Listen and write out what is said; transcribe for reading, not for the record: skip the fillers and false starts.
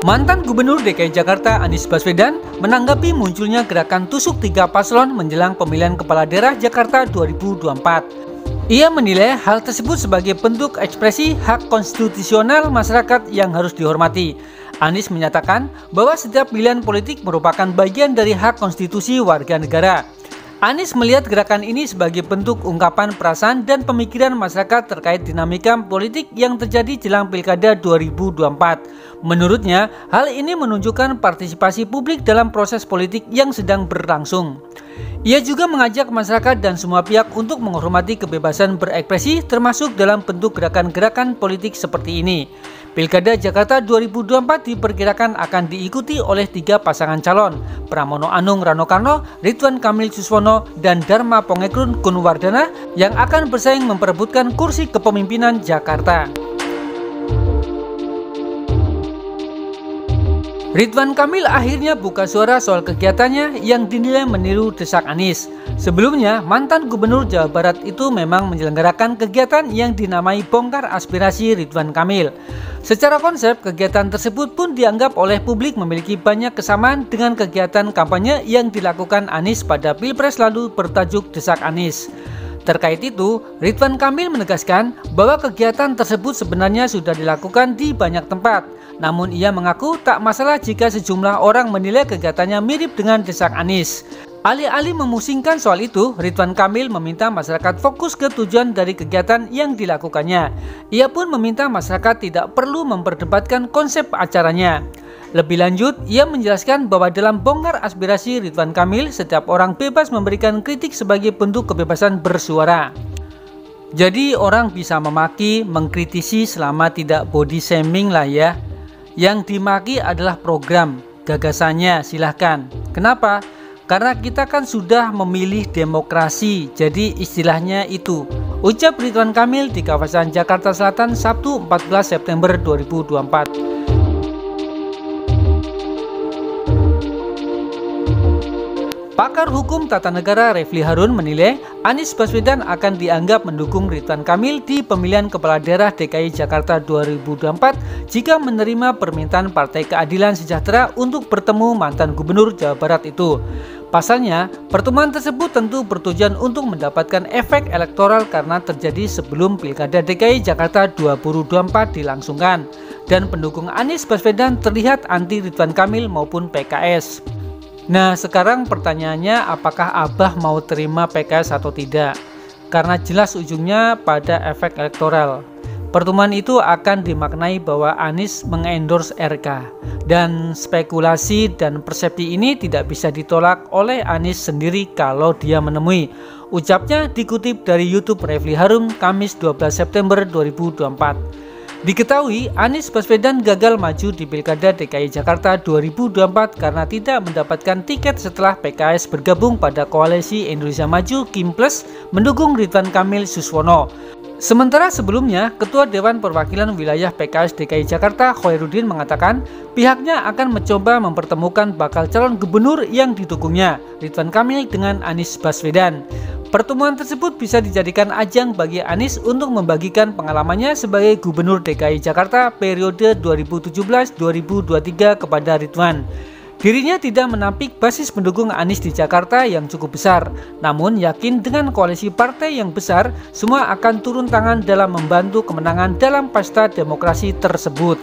Mantan Gubernur DKI Jakarta Anies Baswedan menanggapi munculnya gerakan tusuk tiga paslon menjelang pemilihan kepala daerah Jakarta 2024. Ia menilai hal tersebut sebagai bentuk ekspresi hak konstitusional masyarakat yang harus dihormati. Anies menyatakan bahwa setiap pilihan politik merupakan bagian dari hak konstitusi warga negara. Anies melihat gerakan ini sebagai bentuk ungkapan perasaan dan pemikiran masyarakat terkait dinamika politik yang terjadi jelang Pilkada 2024. Menurutnya, hal ini menunjukkan partisipasi publik dalam proses politik yang sedang berlangsung. Ia juga mengajak masyarakat dan semua pihak untuk menghormati kebebasan berekspresi termasuk dalam bentuk gerakan-gerakan politik seperti ini. Pilkada Jakarta 2024 diperkirakan akan diikuti oleh 3 pasangan calon, Pramono Anung Rano Karno, Ridwan Kamil Suswono, dan Dharma Pongekrun Kunwardana yang akan bersaing memperebutkan kursi kepemimpinan Jakarta. Ridwan Kamil akhirnya buka suara soal kegiatannya yang dinilai meniru desak Anies. Sebelumnya, mantan Gubernur Jawa Barat itu memang menyelenggarakan kegiatan yang dinamai Bongkar Aspirasi Ridwan Kamil. Secara konsep, kegiatan tersebut pun dianggap oleh publik memiliki banyak kesamaan dengan kegiatan kampanye yang dilakukan Anies pada Pilpres lalu bertajuk Desak Anies. Terkait itu, Ridwan Kamil menegaskan bahwa kegiatan tersebut sebenarnya sudah dilakukan di banyak tempat. Namun ia mengaku tak masalah jika sejumlah orang menilai kegiatannya mirip dengan desak Anies. Alih-alih memusingkan soal itu, Ridwan Kamil meminta masyarakat fokus ke tujuan dari kegiatan yang dilakukannya. Ia pun meminta masyarakat tidak perlu memperdebatkan konsep acaranya. Lebih lanjut, ia menjelaskan bahwa dalam Bongkar Aspirasi Ridwan Kamil, setiap orang bebas memberikan kritik sebagai bentuk kebebasan bersuara. Jadi orang bisa memaki, mengkritisi selama tidak body shaming lah ya. Yang dimaki adalah program, gagasannya silahkan. Kenapa? Karena kita kan sudah memilih demokrasi, jadi istilahnya itu. Ucap Ridwan Kamil di kawasan Jakarta Selatan Sabtu 14 September 2024. Pakar Hukum Tata Negara Refli Harun menilai Anies Baswedan akan dianggap mendukung Ridwan Kamil di pemilihan kepala daerah DKI Jakarta 2024 jika menerima permintaan Partai Keadilan Sejahtera untuk bertemu mantan Gubernur Jawa Barat itu. Pasalnya, pertemuan tersebut tentu bertujuan untuk mendapatkan efek elektoral karena terjadi sebelum Pilkada DKI Jakarta 2024 dilangsungkan dan pendukung Anies Baswedan terlihat anti Ridwan Kamil maupun PKS. Nah, sekarang pertanyaannya apakah Abah mau terima PKS atau tidak? Karena jelas ujungnya pada efek elektoral. Pertemuan itu akan dimaknai bahwa Anies mengendorse RK. Dan spekulasi dan persepsi ini tidak bisa ditolak oleh Anies sendiri kalau dia menemui. Ucapnya dikutip dari YouTube Refli Harun Kamis 12 September 2024. Diketahui Anies Baswedan gagal maju di Pilkada DKI Jakarta 2024 karena tidak mendapatkan tiket setelah PKS bergabung pada Koalisi Indonesia Maju Kim Plus mendukung Ridwan Kamil Suswono. Sementara sebelumnya, Ketua Dewan Perwakilan Wilayah PKS DKI Jakarta Khoirudin mengatakan pihaknya akan mencoba mempertemukan bakal calon gubernur yang didukungnya, Ridwan Kamil dengan Anies Baswedan. Pertemuan tersebut bisa dijadikan ajang bagi Anies untuk membagikan pengalamannya sebagai Gubernur DKI Jakarta periode 2017-2023 kepada Ridwan. Dirinya tidak menampik basis pendukung Anies di Jakarta yang cukup besar, namun yakin dengan koalisi partai yang besar, semua akan turun tangan dalam membantu kemenangan dalam pesta demokrasi tersebut.